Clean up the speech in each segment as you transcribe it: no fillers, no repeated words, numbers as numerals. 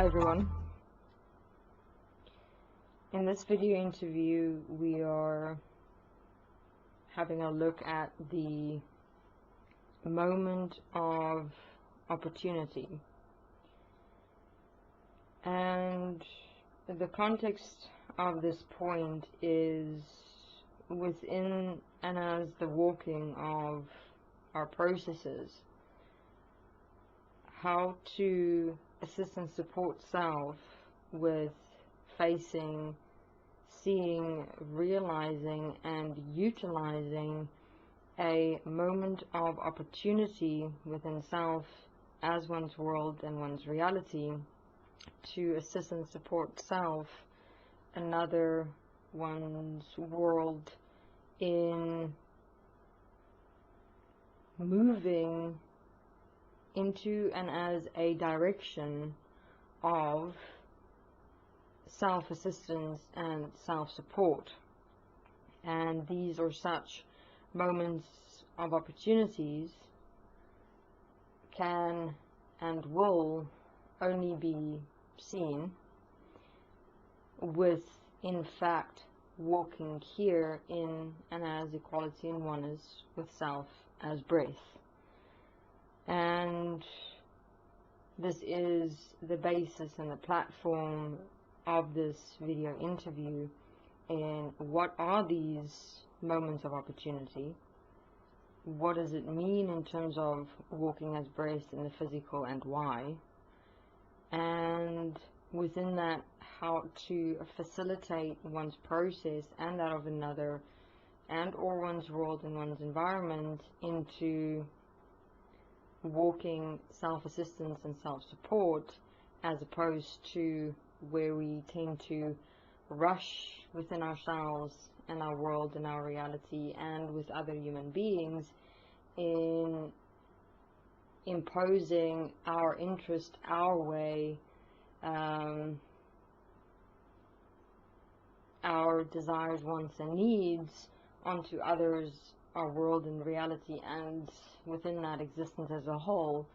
Hi everyone. In this video interview we are having a look at the moment of opportunity, and the context of this point is within and as the walking of our processes, how to assist and support self with facing, seeing, realizing and utilizing a moment of opportunity within self as one's world and one's reality to assist and support self, another, one's world in moving into and as a direction of self-assistance and self-support. And these are such moments of opportunities can and will only be seen with, in fact, walking here in and as equality and oneness with self as breath. And this is the basis and the platform of this video interview in what are these moments of opportunity, what does it mean in terms of walking as breath in the physical and why, and within that how to facilitate one's process and that of another and or one's world and one's environment into walking self-assistance and self-support, as opposed to where we tend to rush within ourselves and our world and our reality and with other human beings in imposing our interest, our way, our desires, wants and needs onto others, our world and reality, and within that existence as a whole,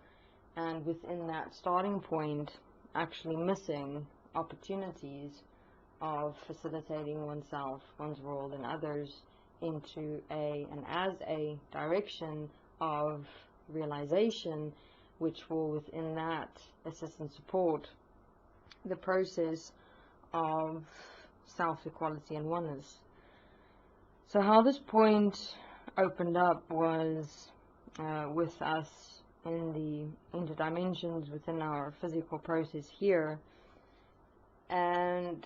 and within that starting point actually missing opportunities of facilitating oneself, one's world and others into and as a direction of realization, which will within that assist and support the process of self-equality and oneness. So how this point opened up was with us in the interdimensions within our physical process here, and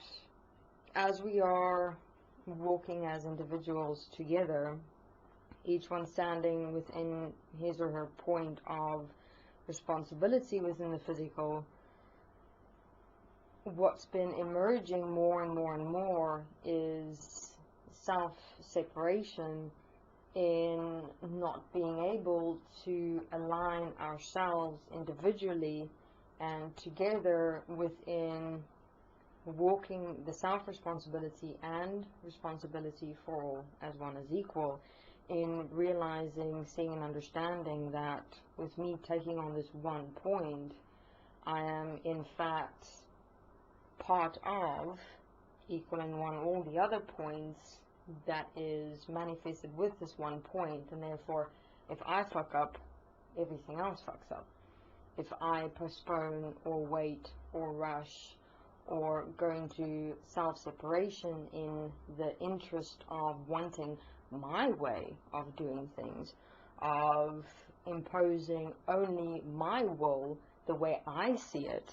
as we are walking as individuals together, each one standing within his or her point of responsibility within the physical, what's been emerging more and more and more is self-separation, in not being able to align ourselves individually and together within walking the self-responsibility and responsibility for all as one is equal, in realizing, seeing and understanding that with me taking on this one point, I am in fact part of, equal and one all the other points that is manifested with this one point, and therefore if I fuck up, everything else fucks up. If I postpone or wait or rush or go into self-separation in the interest of wanting my way of doing things, of imposing only my will the way I see it,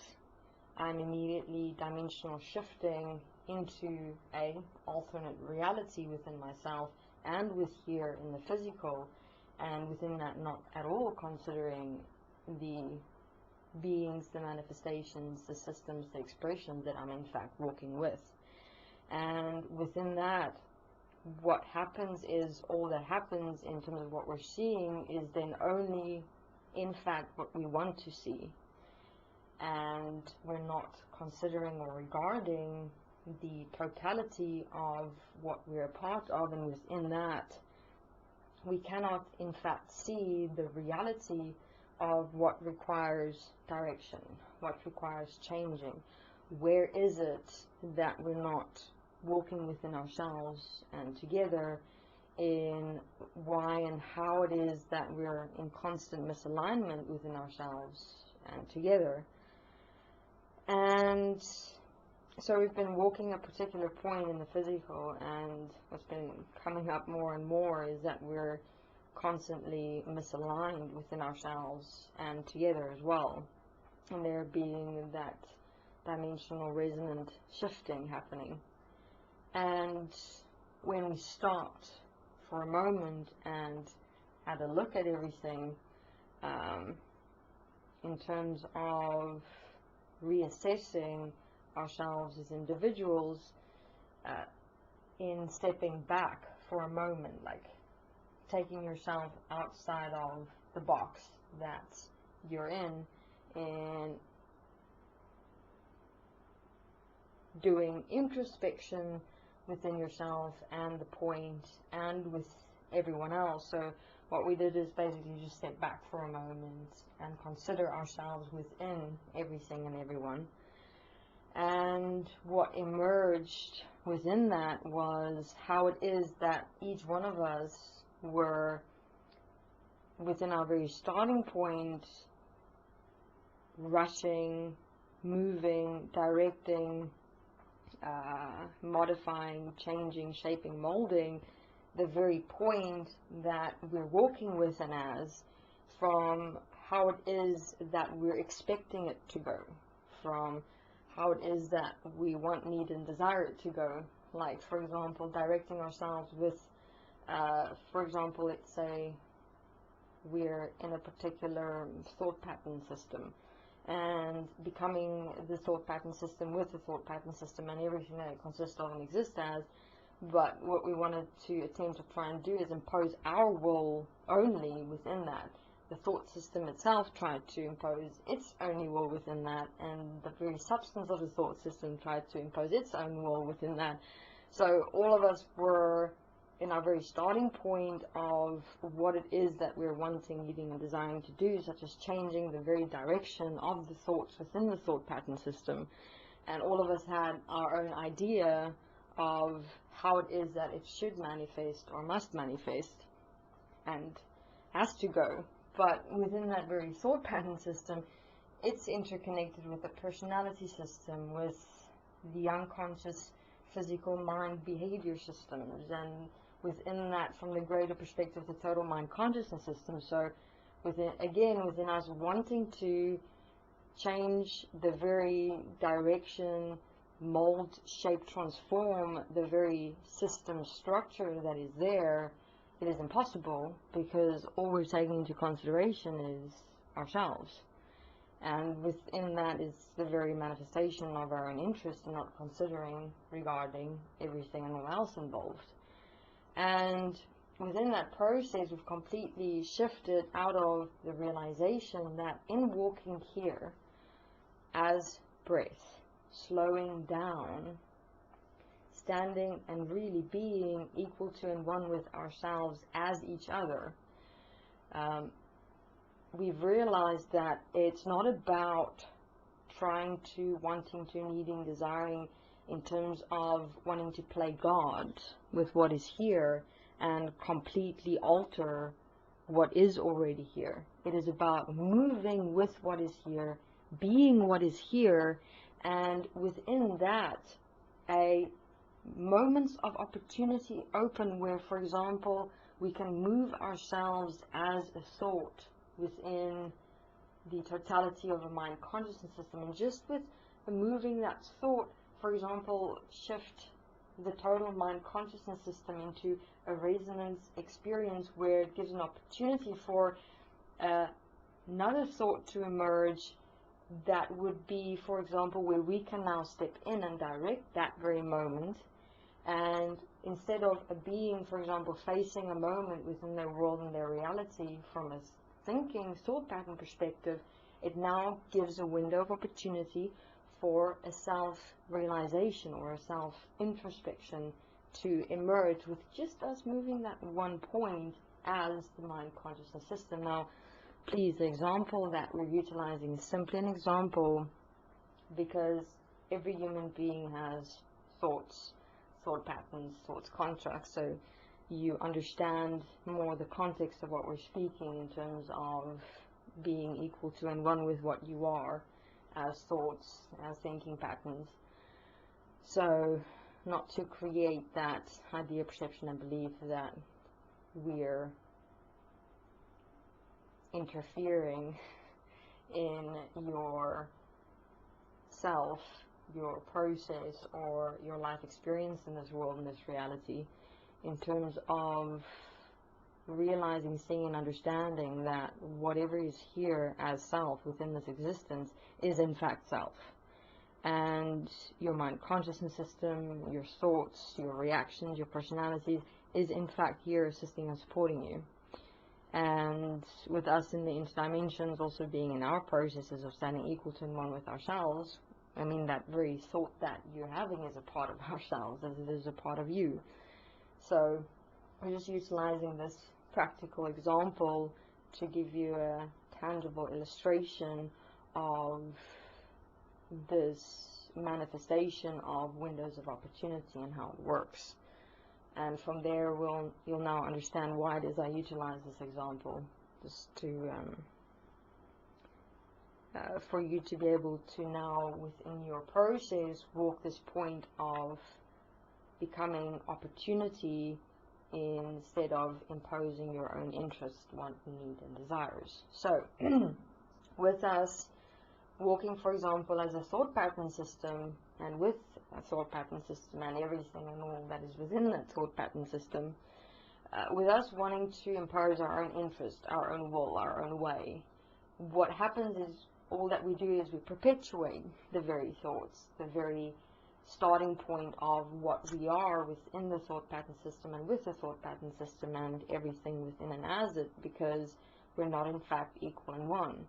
I'm immediately dimensional shifting into a alternate reality within myself and with here in the physical, and within that not at all considering the beings, the manifestations, the systems, the expressions that I'm in fact walking with. And within that, what happens is, all that happens in terms of what we're seeing is then only in fact what we want to see, and we're not considering or regarding the totality of what we're a part of, and within that we cannot in fact see the reality of what requires direction, what requires changing. Where is it that we're not walking within ourselves and together, in why and how it is that we're in constant misalignment within ourselves and together. And so we've been walking a particular point in the physical, and what's been coming up more and more is that we're constantly misaligned within ourselves and together as well, and there being that dimensional resonant shifting happening. And when we stopped for a moment and had a look at everything in terms of reassessing ourselves as individuals, in stepping back for a moment, like taking yourself outside of the box that you're in, and doing introspection within yourself and the point and with everyone else. So what we did is basically just step back for a moment and consider ourselves within everything and everyone. And what emerged within that was how it is that each one of us were, within our very starting point, rushing, moving, directing, modifying, changing, shaping, molding the very point that we're walking within as, from how it is that we're expecting it to go, from how it is that we want, need, and desire it to go. Like, for example, directing ourselves with, for example, let's say we're in a particular thought pattern system, and becoming the thought pattern system with the thought pattern system and everything that it consists of and exists as. But what we wanted to attempt to try and do is impose our will only within that. The thought system itself tried to impose its own will within that, and the very substance of the thought system tried to impose its own will within that. So all of us were in our very starting point of what it is that we're wanting, needing, and desiring to do, such as changing the very direction of the thoughts within the thought pattern system. And all of us had our own idea of how it is that it should manifest or must manifest and has to go. But within that very thought pattern system, it's interconnected with the personality system, with the unconscious physical mind behavior systems, and within that, from the greater perspective, the total mind consciousness system. So within us wanting to change the very direction, mold, shape, transform the very system structure that is there, it is impossible, because all we're taking into consideration is ourselves. And within that is the very manifestation of our own interest in not considering regarding everything and all else involved. And within that process, we've completely shifted out of the realization that in walking here as breath, slowing down, standing and really being equal to and one with ourselves as each other, we've realized that it's not about trying to, wanting to, needing, desiring, in terms of wanting to play God with what is here and completely alter what is already here. It is about moving with what is here, being what is here, and within that, a moments of opportunity open where, for example, we can move ourselves as a thought within the totality of a mind consciousness system, and just with moving that thought, for example, shift the total mind consciousness system into a resonance experience where it gives an opportunity for another thought to emerge that would be, for example, where we can now step in and direct that very moment. And instead of a being, for example, facing a moment within their world and their reality from a thinking thought pattern perspective, it now gives a window of opportunity for a self-realization or a self-introspection to emerge with just us moving that one point as the mind consciousness system. Now, please, the example that we're utilizing is simply an example, because every human being has thoughts, thought patterns, thoughts constructs, so you understand more the context of what we're speaking in terms of being equal to and one with what you are as thoughts, as thinking patterns. So not to create that idea, perception and belief that we're interfering in your self, your process, or your life experience in this world, in this reality, in terms of realizing, seeing and understanding that whatever is here as self within this existence is in fact self. And your mind consciousness system, your thoughts, your reactions, your personalities is in fact here assisting and supporting you. And with us in the interdimensions also being in our processes of standing equal to and one with ourselves, I mean, that very thought that you're having is a part of ourselves, as it is a part of you. So we're just utilizing this practical example to give you a tangible illustration of this manifestation of windows of opportunity and how it works. And from there, you'll now understand why it is I utilize this example, just to for you to be able to now, within your process, walk this point of becoming opportunity instead of imposing your own interest, want, need, and desires. So, with us walking, for example, as a thought pattern system, and with a thought pattern system and everything and all that is within that thought pattern system, with us wanting to impose our own interest, our own will, our own way, what happens is all that we do is we perpetuate the very thoughts, the very starting point of what we are within the thought pattern system and with the thought pattern system and everything within and as it, because we're not in fact equal and one.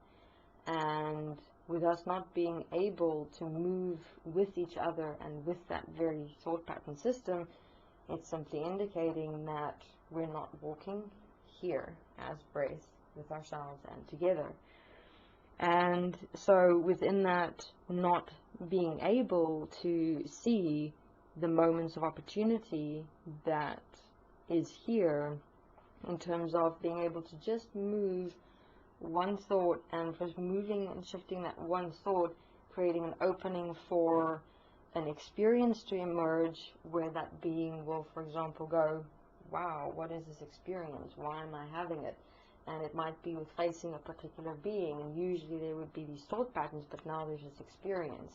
And with us not being able to move with each other and with that very thought pattern system, it's simply indicating that we're not walking here as breath with ourselves and together. And so within that not being able to see the moments of opportunity that is here, in terms of being able to just move one thought, and just moving and shifting that one thought, creating an opening for an experience to emerge where that being will, for example, go, wow, what is this experience? Why am I having it? And it might be with facing a particular being, and usually there would be these thought patterns, but now there's this experience.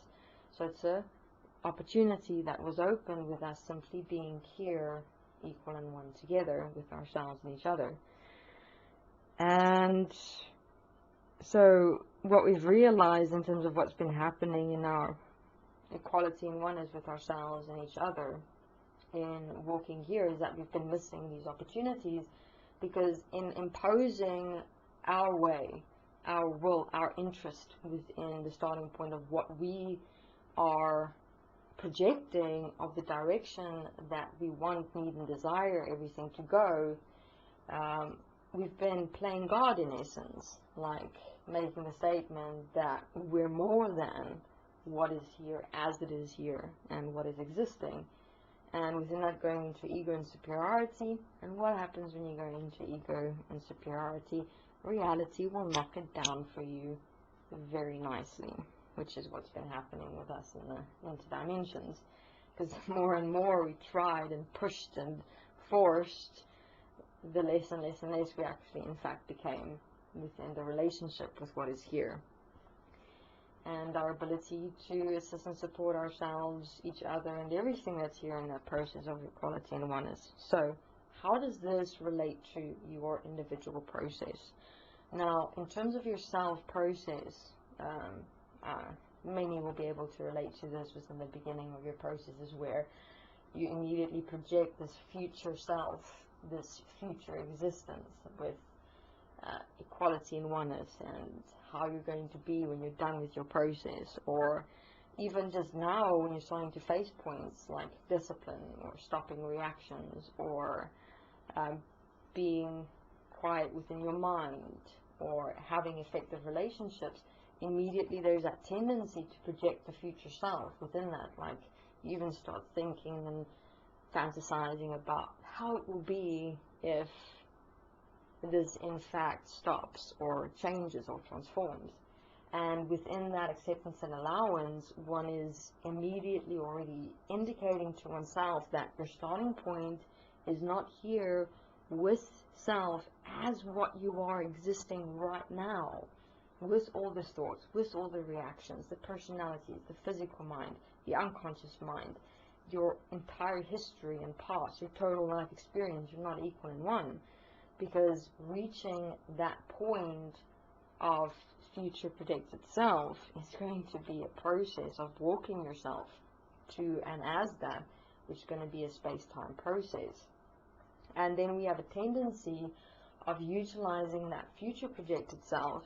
So it's a opportunity that was open with us simply being here, equal and one together with ourselves and each other. And so what we've realized in terms of what's been happening in our equality and oneness with ourselves and each other in walking here is that we've been missing these opportunities, because in imposing our way, our will, our interest within the starting point of what we are projecting, of the direction that we want, need, and desire everything to go, we've been playing God in essence, like making the statement that we're more than what is here as it is here and what is existing. And within that, going into ego and superiority. And what happens when you go into ego and superiority? Reality will knock it down for you very nicely, which is what's been happening with us in the interdimensions. Because more and more we tried and pushed and forced, the less and less and less we actually in fact became within the relationship with what is here. And our ability to assist and support ourselves, each other, and everything that's here in that process of equality and oneness. So, how does this relate to your individual process? Now, in terms of your self process, many will be able to relate to this within the beginning of your processes, where you immediately project this future self, this future existence with equality and oneness, and how you're going to be when you're done with your process, or even just now when you're starting to face points like discipline, or stopping reactions, or being quiet within your mind, or having effective relationships, immediately there's that tendency to project the future self within that. Like, you even start thinking and fantasizing about how it will be if this in fact stops or changes or transforms. And within that acceptance and allowance, one is immediately already indicating to oneself that your starting point is not here with self as what you are existing right now, with all the thoughts, with all the reactions, the personalities, the physical mind, the unconscious mind, your entire history and past, your total life experience. You're not equal in one, because reaching that point of future projected self is going to be a process of walking yourself to and as that, which is going to be a space-time process. And then we have a tendency of utilizing that future projected self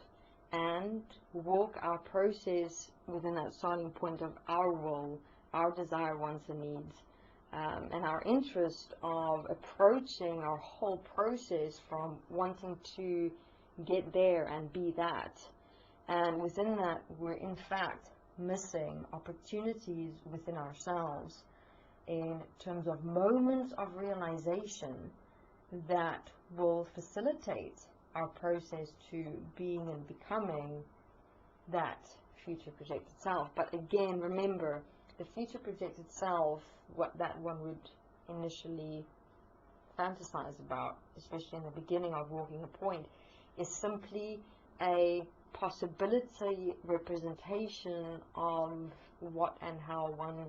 and walk our process within that starting point of our will, our desire, wants, and needs, and our interest of approaching our whole process from wanting to get there and be that. And within that, we're in fact missing opportunities within ourselves in terms of moments of realization that will facilitate our process to being and becoming that future projected self. But again, remember, the future projected self, what that one would initially fantasize about, especially in the beginning of walking a point, is simply a possibility representation of what and how one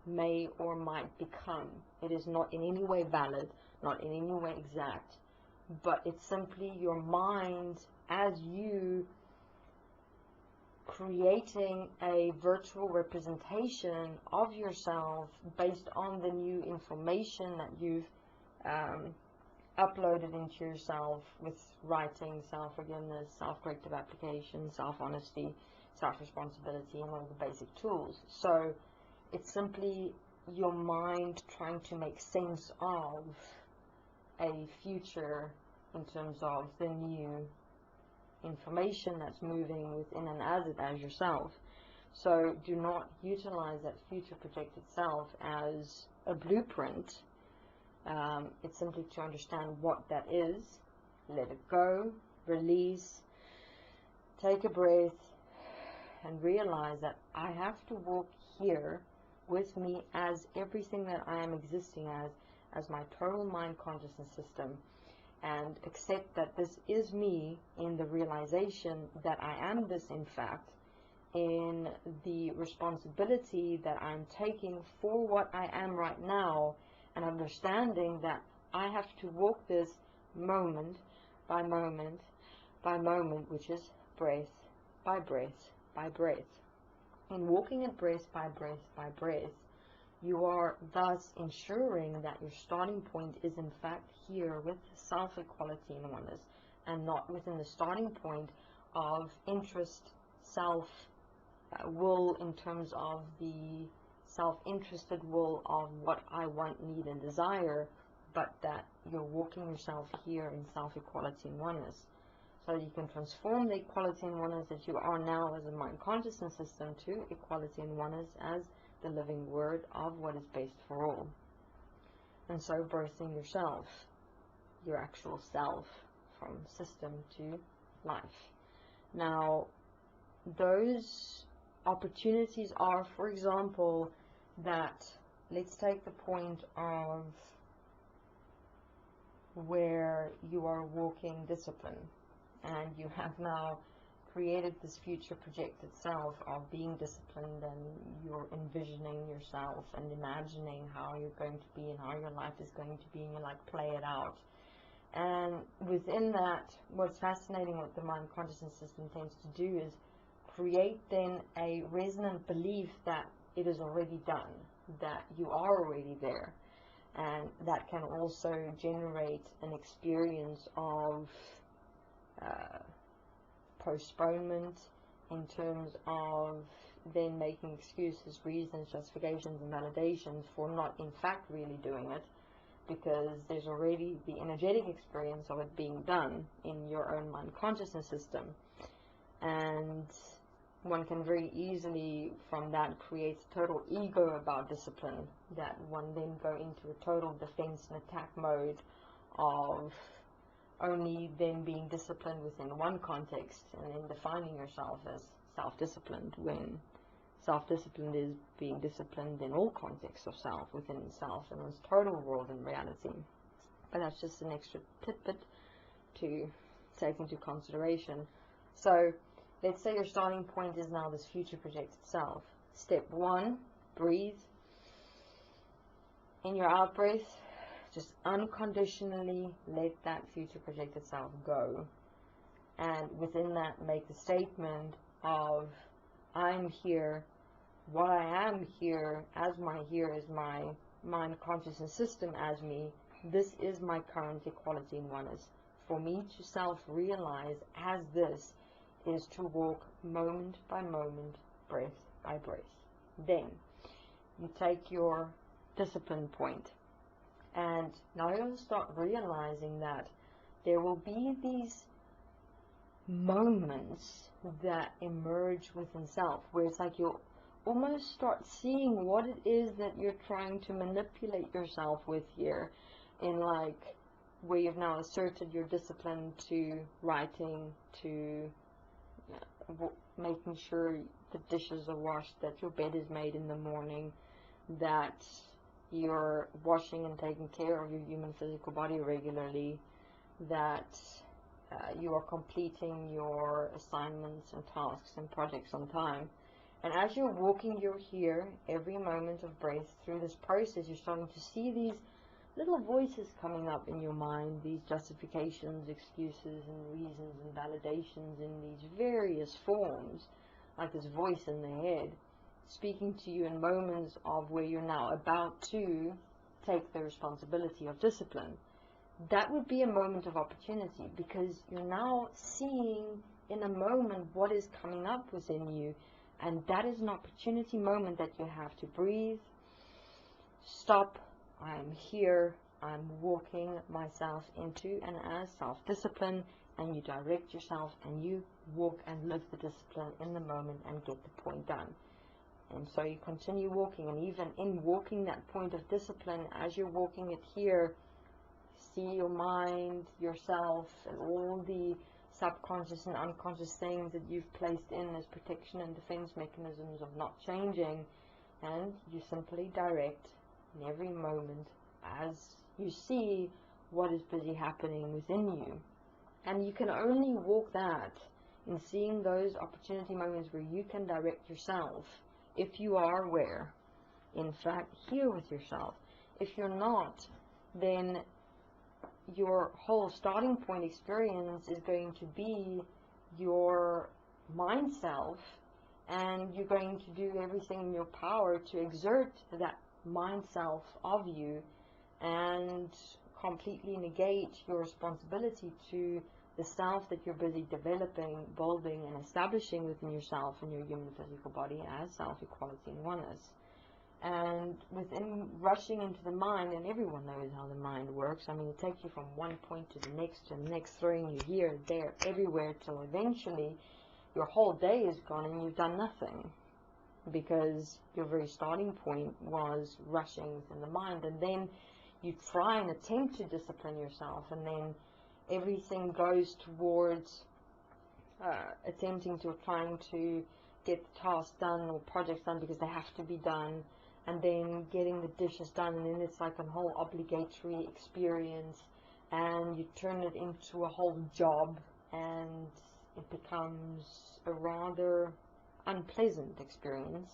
may or might become. It is not in any way valid, not in any way exact, but it's simply your mind as you creating a virtual representation of yourself based on the new information that you've uploaded into yourself with writing, self-forgiveness, self-corrective application, self-honesty, self-responsibility, and all the basic tools. So it's simply your mind trying to make sense of a future in terms of the new information that's moving within and as yourself. So do not utilize that future projected self as a blueprint. It's simply to understand what that is, let it go, release, take a breath, and realize that I have to walk here with me as everything that I am existing as my total mind consciousness system, and accept that this is me in the realization that I am this in fact, in the responsibility that I'm taking for what I am right now, and understanding that I have to walk this moment by moment by moment, which is breath by breath by breath. In walking it breath by breath by breath, you are thus ensuring that your starting point is in fact here with self-equality and oneness, and not within the starting point of interest, self-will in terms of the self-interested will of what I want, need, and desire, but that you're walking yourself here in self-equality and oneness. So you can transform the equality and oneness that you are now as a mind consciousness system to equality and oneness as the living word of what is based for all. And so birthing yourself, your actual self, from system to life. Now, those opportunities are, for example, that, let's take the point of where you are walking discipline, and you have now created this future projected self of being disciplined, and you're envisioning yourself and imagining how you're going to be and how your life is going to be, and you like play it out. And within that, what's fascinating, what the mind consciousness system tends to do is create then a resonant belief that it is already done, that you are already there. And that can also generate an experience of postponement in terms of then making excuses, reasons, justifications, and validations for not in fact really doing it. because there's already the energetic experience of it being done in your own mind consciousness system. And one can very easily from that create total ego about discipline, that one then go into a total defense and attack mode of only then being disciplined within one context and then defining yourself as self-disciplined, when self-disciplined is being disciplined in all contexts of self, within itself, and its total world and reality. But that's just an extra tidbit to take into consideration. So let's say your starting point is now this future projected self. Step 1, breathe. In your out breath, just unconditionally let that future projected self go. And within that, make the statement of, I'm here. What I am here, as my here is my mind consciousness system as me. This is my current equality in oneness. For me to self-realize as this is to walk moment by moment, breath by breath. Then you take your discipline point, and now you'll start realizing that there will be these moments that emerge within self, where it's like you'll almost start seeing what it is that you're trying to manipulate yourself with here, in like where you've now asserted your discipline to writing, to making sure the dishes are washed, that your bed is made in the morning, that you're washing and taking care of your human physical body regularly, that you are completing your assignments and tasks and projects on time. And as you're walking your here, every moment of breath through this process, you're starting to see these little voices coming up in your mind, these justifications, excuses, and reasons and validations in these various forms, like this voice in the head, speaking to you in moments of where you're now about to take the responsibility of discipline. That would be a moment of opportunity, because you're now seeing in a moment what is coming up within you, and that is an opportunity moment that you have to breathe, stop, I'm here, I'm walking myself into and as self-discipline, and you direct yourself and you walk and live the discipline in the moment and get the point done. And so you continue walking, and even in walking that point of discipline, as you're walking it here, see your mind, yourself, and all the subconscious and unconscious things that you've placed in as protection and defense mechanisms of not changing, and you simply direct in every moment as you see what is busy happening within you. And you can only walk that in seeing those opportunity moments where you can direct yourself, if you are aware, in fact, here with yourself. If you're not, then your whole starting point experience is going to be your mind self, and you're going to do everything in your power to exert that mind self of you and completely negate your responsibility to the self that you're busy developing, building, and establishing within yourself and your human physical body as self-equality and oneness. And within rushing into the mind, and everyone knows how the mind works, I mean, it takes you from one point to the next, throwing you here, there, everywhere, till eventually your whole day is gone and you've done nothing, because your very starting point was rushing within the mind. And then you try and attempt to discipline yourself, and then everything goes towards attempting to, trying to get the tasks done or projects done because they have to be done, and then getting the dishes done, and then it's like a whole obligatory experience, and you turn it into a whole job, and it becomes a rather unpleasant experience,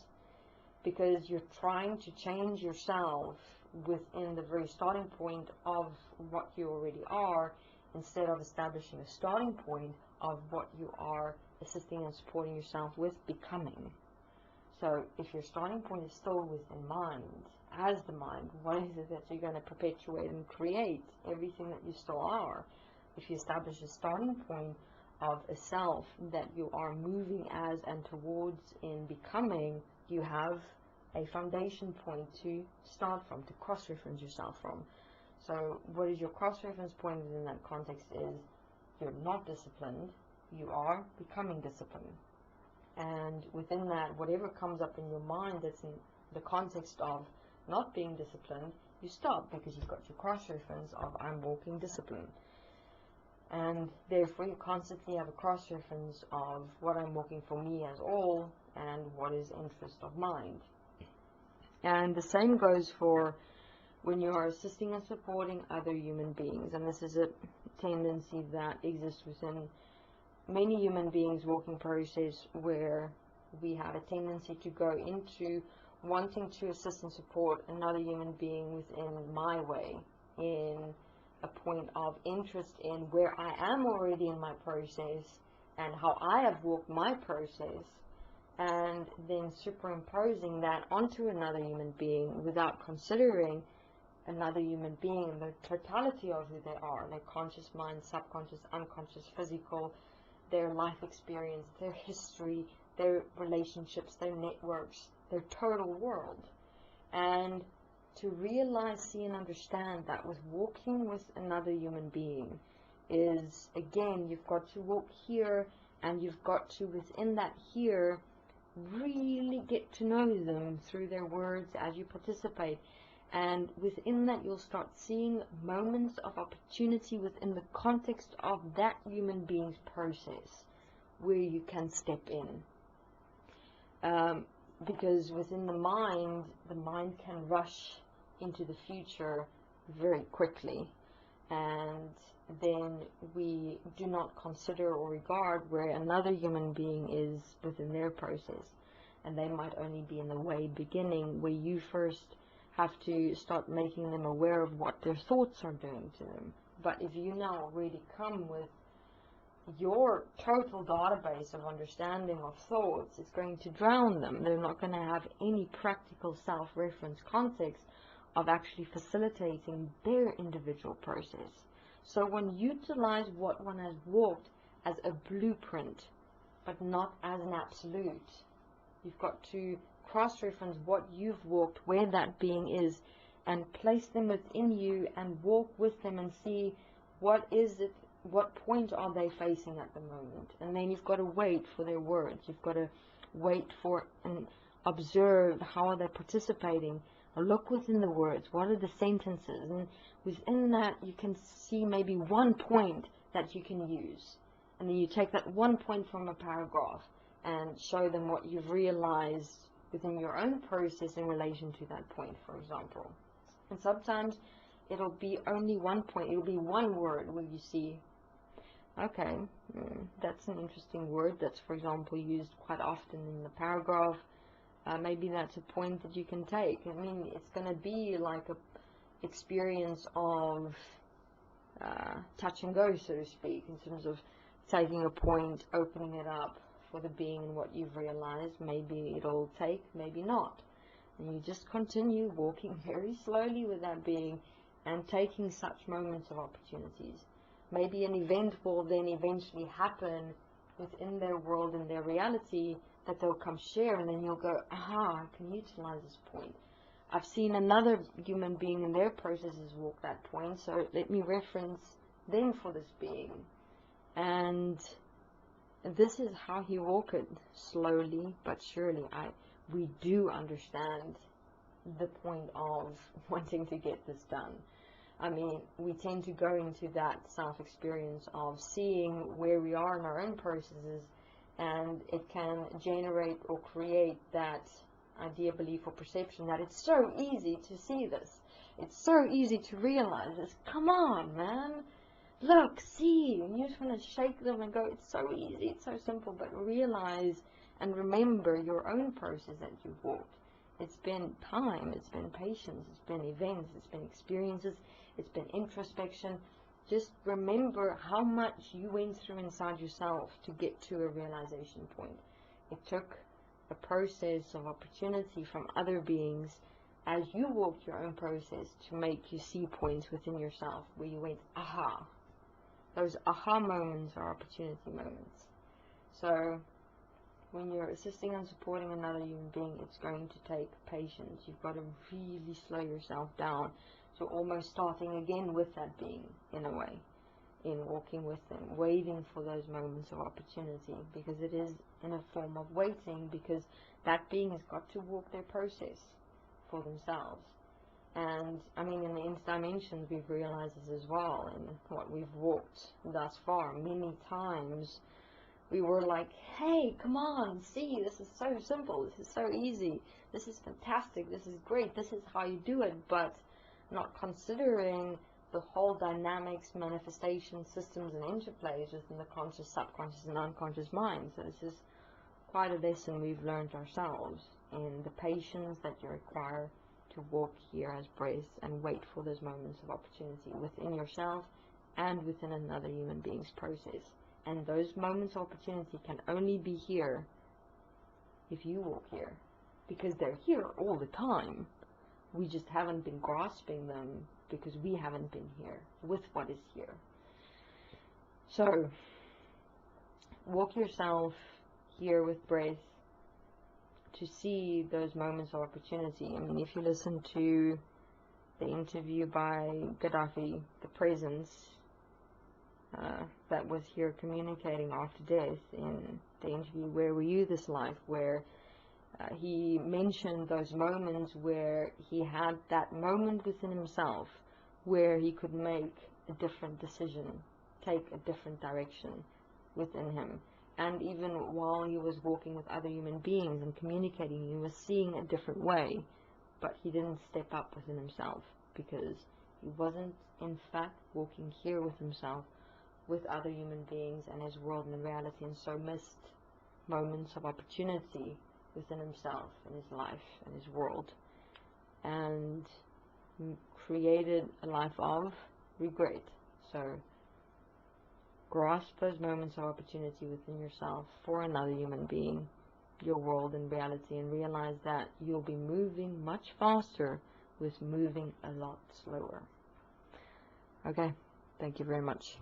because you're trying to change yourself within the very starting point of what you already are, instead of establishing a starting point of what you are assisting and supporting yourself with becoming. So if your starting point is still within mind, as the mind, what is it that you're going to perpetuate and create? Everything that you still are. If you establish a starting point of a self that you are moving as and towards in becoming, you have a foundation point to start from, to cross-reference yourself from. So what is your cross-reference point within that context is you're not disciplined, you are becoming disciplined. And within that, whatever comes up in your mind that's in the context of not being disciplined, you stop because you've got your cross-reference of I'm walking discipline. And therefore you constantly have a cross-reference of what I'm walking for me as all and what is interest of mind. And the same goes for when you are assisting and supporting other human beings. And this is a tendency that exists within many human beings' walking process, where we have a tendency to go into wanting to assist and support another human being within my way, in a point of interest in where I am already in my process and how I have walked my process, and then superimposing that onto another human being without considering another human being and the totality of who they are, their conscious mind, subconscious, unconscious, physical, their life experience, their history, their relationships, their networks, their total world. And to realize, see, and understand that with walking with another human being is, again, you've got to walk here, and you've got to, within that here, really get to know them through their words as you participate. And within that, you'll start seeing moments of opportunity within the context of that human being's process where you can step in. Because within the mind can rush into the future very quickly, and then we do not consider or regard where another human being is within their process, and they might only be in the way beginning, where you first have to start making them aware of what their thoughts are doing to them. But if you now already come with your total database of understanding of thoughts, it's going to drown them. They're not going to have any practical self-reference context of actually facilitating their individual process. So one utilize what one has walked as a blueprint, but not as an absolute. You've got to cross-reference what you've walked, where that being is, and place them within you and walk with them and see what is it, what point are they facing at the moment. And then you've got to wait for their words. You've got to wait for and observe how are they participating. Look within the words, what are the sentences, and within that you can see maybe one point that you can use, and then you take that one point from a paragraph and show them what you've realized within your own process in relation to that point, for example. And sometimes it'll be only one point, it'll be one word where you see, okay, that's an interesting word that's, for example, used quite often in the paragraph. Maybe that's a point that you can take. I mean, it's going to be like a experience of touch and go, so to speak, in terms of taking a point, opening it up for the being and what you've realized. Maybe it'll take, maybe not. And you just continue walking very slowly with that being and taking such moments of opportunities. Maybe an event will then eventually happen within their world and their reality that they'll come share, and then you'll go, aha, I can utilize this point. I've seen another human being in their processes walk that point, so let me reference them for this being. And this is how he walked it, slowly but surely. We do understand the point of wanting to get this done. I mean, we tend to go into that self-experience of seeing where we are in our own processes, and it can generate or create that idea, belief, or perception that it's so easy to see this. It's so easy to realize this. Come on, man. Look, see. And you just want to shake them and go, it's so easy, it's so simple. But realize and remember your own process that you've walked. It's been time, it's been patience, it's been events, it's been experiences, it's been introspection. Just remember how much you went through inside yourself to get to a realization point. It took a process of opportunity from other beings as you walked your own process to make you see points within yourself where you went, aha. Those aha moments are opportunity moments. So when you're assisting and supporting another human being, it's going to take patience. You've got to really slow yourself down So almost starting again with that being, in a way, in walking with them, waiting for those moments of opportunity, because it is in a form of waiting, because that being has got to walk their process for themselves. And I mean, in the nth dimensions, we've realized this as well, in what we've walked thus far. Many times we were like, hey, come on, see, this is so simple, this is so easy, this is fantastic, this is great, this is how you do it, but not considering the whole dynamics, manifestation, systems, and interplays within the conscious, subconscious, and unconscious mind. So this is quite a lesson we've learned ourselves, in the patience that you require to walk here as breath and wait for those moments of opportunity within yourself and within another human being's process. And those moments of opportunity can only be here if you walk here, because they're here all the time. We just haven't been grasping them because we haven't been here with what is here. So walk yourself here with breath to see those moments of opportunity. I mean, if you listen to the interview by Gaddafi, the presence that was here communicating after death, in the interview Where Were You This Life, where he mentioned those moments where he had that moment within himself where he could make a different decision, take a different direction within him. And even while he was walking with other human beings and communicating, he was seeing a different way, but he didn't step up within himself because he wasn't in fact walking here with himself, with other human beings and his world and reality, and so missed moments of opportunity within himself and his life and his world, and created a life of regret. So grasp those moments of opportunity within yourself for another human being, your world and reality, and realize that you'll be moving much faster with moving a lot slower. Okay, thank you very much.